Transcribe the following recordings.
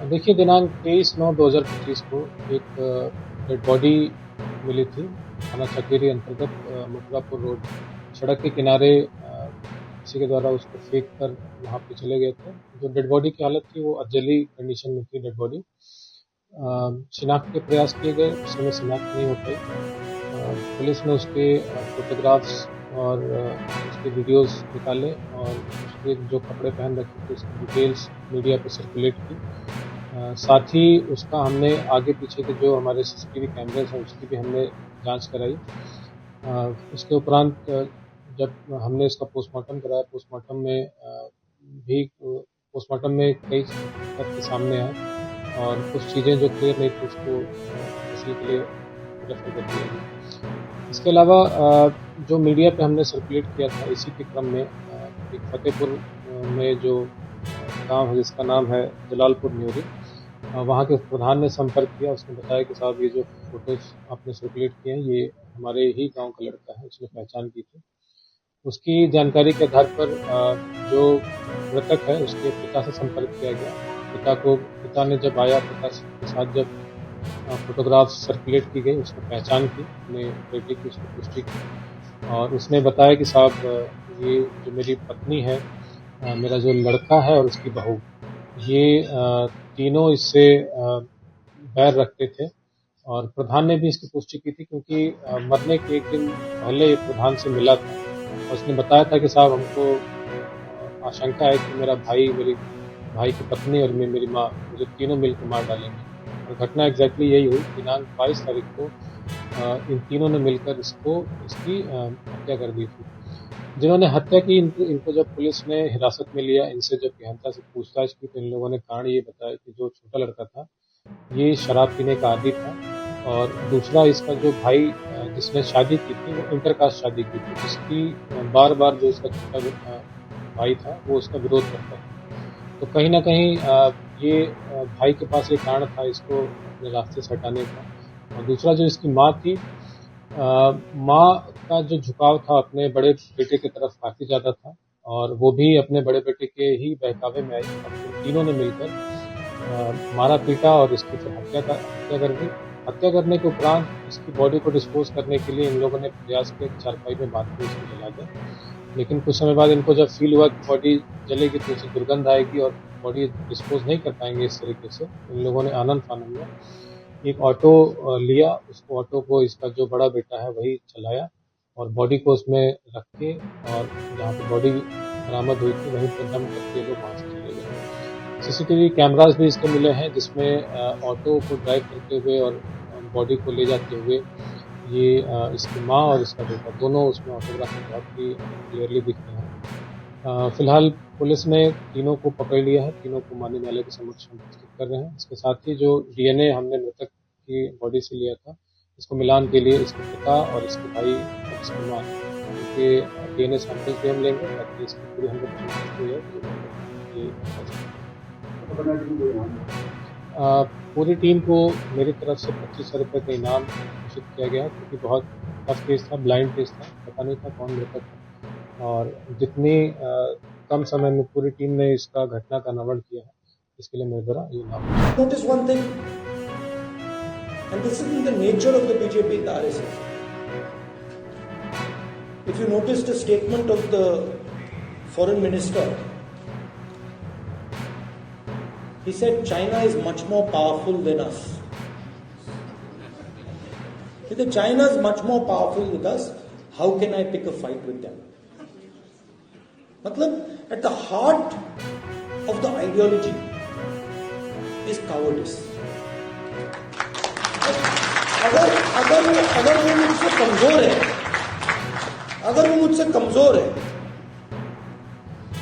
देखिए, दिनांक 23/9/2025 को एक डेड बॉडी मिली थी थाना चकेरी अंतर्गत मथुरापुर रोड सड़क के किनारे किसी के द्वारा उसको फेंक कर वहाँ पे चले गए थे। जो डेड बॉडी की हालत थी वो अधजली कंडीशन में थी डेड बॉडी। शिनाख्त के प्रयास किए गए, उस समय शिनाख्त नहीं हो पाई। पुलिस ने उसके फोटोग्राफ्स और उसके वीडियोस निकाले और उसके जो कपड़े पहन रखे थे उसकी डिटेल्स मीडिया पे सर्कुलेट की। साथ ही उसका हमने आगे पीछे के जो हमारे सीसीटीवी कैमरेज हैं उसकी भी हमने जांच कराई। उसके उपरांत जब हमने इसका पोस्टमार्टम कराया, पोस्टमार्टम में पोस्टमार्टम में कई तथ्य सामने आए और कुछ चीज़ें जो क्लियर नहीं थी उसको तसल्ली के लिए रेफर कर दिया गया। इसके अलावा जो मीडिया पे हमने सर्कुलेट किया था इसी के क्रम में एक फतेहपुर में जो गांव है जिसका नाम है जलालपुर न्योरी, वहाँ के प्रधान ने संपर्क किया। उसने बताया कि साहब ये जो फोटोज आपने सर्कुलेट किए हैं ये हमारे ही गांव का लड़का है, उसने पहचान की थी। उसकी जानकारी के आधार पर जो मृतक है उसके पिता से संपर्क किया गया। पिता ने जब आया, पिता के साथ जब फोटोग्राफ सर्कुलेट की गई, उसने पहचान की अपने बेटे की, उसने पुष्टि की और उसने बताया कि साहब ये जो मेरी पत्नी है, मेरा जो लड़का है और उसकी बहू, ये तीनों इससे बैर रखते थे। और प्रधान ने भी इसकी पुष्टि की थी क्योंकि मरने के एक दिन पहले ये प्रधान से मिला था और उसने बताया था कि साहब हमको आशंका है कि मेरा भाई, मेरी भाई की पत्नी और मेरी माँ मुझे तीनों मिलकर मार डालेंगे। और घटना एग्जैक्टली यही हुई। दिनांक 22 तारीख को इन तीनों ने मिलकर इसकी हत्या कर दी थी। जिन्होंने हत्या की, इनको जब पुलिस ने हिरासत में लिया, इनसे जब गहनता से पूछताछ की तो इन लोगों ने कारण ये बताया कि जो छोटा लड़का था ये शराब पीने का आदी था और दूसरा इसका जो भाई जिसने शादी की थी वो इंटरकास्ट शादी की थी, जिसकी बार बार जो इसका छोटा भाई था वो उसका विरोध करता था। तो कहीं ना कहीं ये भाई के पास ये कारण था इसको अपने रास्ते से हटाने का। और दूसरा जो इसकी माँ थी, माँ का जो झुकाव था अपने बड़े बेटे की तरफ काफी ज्यादा था और वो भी अपने बड़े बेटे के ही बहकावे में आई और इन तीनों ने मिलकर मारा पीटा और इसकी फिर हत्या कर दी। हत्या करने के उपरांत इसकी बॉडी को डिस्पोज करने के लिए इन लोगों ने प्रयास किया कि चारपाई में बांध के इसको जला दें, लेकिन कुछ समय बाद इनको जब फील हुआ कि बॉडी जलेगी तो उससे दुर्गंध आएगी और बॉडी डिस्पोज नहीं कर पाएंगे इस तरीके से, इन लोगों ने आनंद फानंद में एक ऑटो लिया। उसको ऑटो को इसका जो बड़ा बेटा है वही चलाया और बॉडी को उसमें रख के और जहाँ पे बॉडी बरामद हुई थी वहीं पर दम करके लोग वहाँ से चले गए। सीसीटीवी कैमरास भी इसके मिले हैं जिसमें ऑटो को ड्राइव करते हुए और बॉडी को ले जाते हुए ये इसकी माँ और इसका बेटा दोनों उसमें ऑटोग्राफ में बहुत ही क्लियरली दिख रहे हैं। फिलहाल पुलिस ने तीनों को पकड़ लिया है, तीनों को माननीय न्यायालय के समक्ष हम प्रस्तुत कर रहे हैं। इसके साथ ही जो डीएनए हमने मृतक की बॉडी से लिया था इसको मिलान के लिए इसके पिता और इसके भाई और इसकी माँ के डीएनए सैंपल्स भी हम लेंगे ताकि इसकी पूरी 100% पुष्टि हो जाए कि ये मृतक ये पूरी टीम को मेरी तरफ से 2500 रुपये का इनाम घोषित किया गया क्योंकि बहुत टफ केस था, ब्लाइंड केस था, पता नहीं था कौन मृतक है और जितनी कम समय में पूरी टीम ने इसका घटना का अनावरण किया है इसके लिए मेरे द्वारा ये इनाम। Notice one thing, and this is in the nature of the BJP and the RSS. If you noticed a statement of the foreign minister, he said China is much more powerful than us. If China is much more powerful with us, how can I pick a fight with them? मतलब at the heart of the ideology is cowardice. अगर वो मुझसे कमजोर है,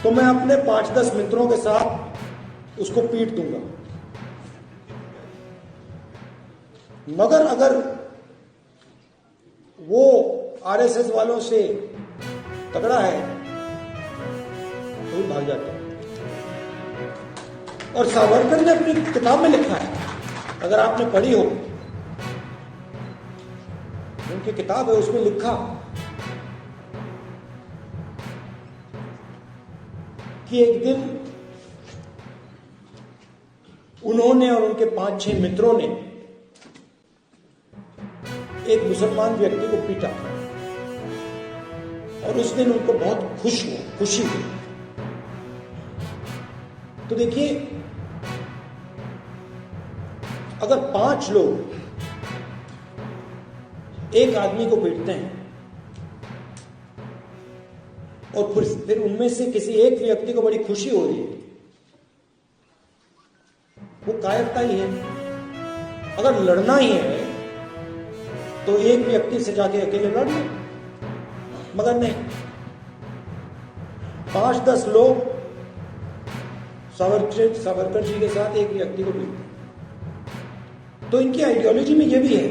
तो मैं अपने 5-10 मित्रों के साथ उसको पीट दूंगा। मगर अगर वो आरएसएस वालों से तगड़ा है तो भी भाग जाता है। और सावरकर ने अपनी किताब में लिखा है, अगर आपने पढ़ी हो, उनकी किताब है, उसमें लिखा कि एक दिन उन्होंने और उनके 5-6 मित्रों ने एक मुसलमान व्यक्ति को पीटा और उस दिन उनको बहुत खुशी हुई। तो देखिए, अगर 5 लोग एक आदमी को पीटते हैं और फिर उनमें से किसी एक व्यक्ति को बड़ी खुशी हो रही है, वो कायरता ही है। अगर लड़ना ही है तो एक व्यक्ति से जाके अकेले लड़ लो, मगर नहीं, 5-10 लोग सावरकर जी के साथ एक व्यक्ति को पीटते हैं। तो इनकी आइडियोलॉजी में यह भी है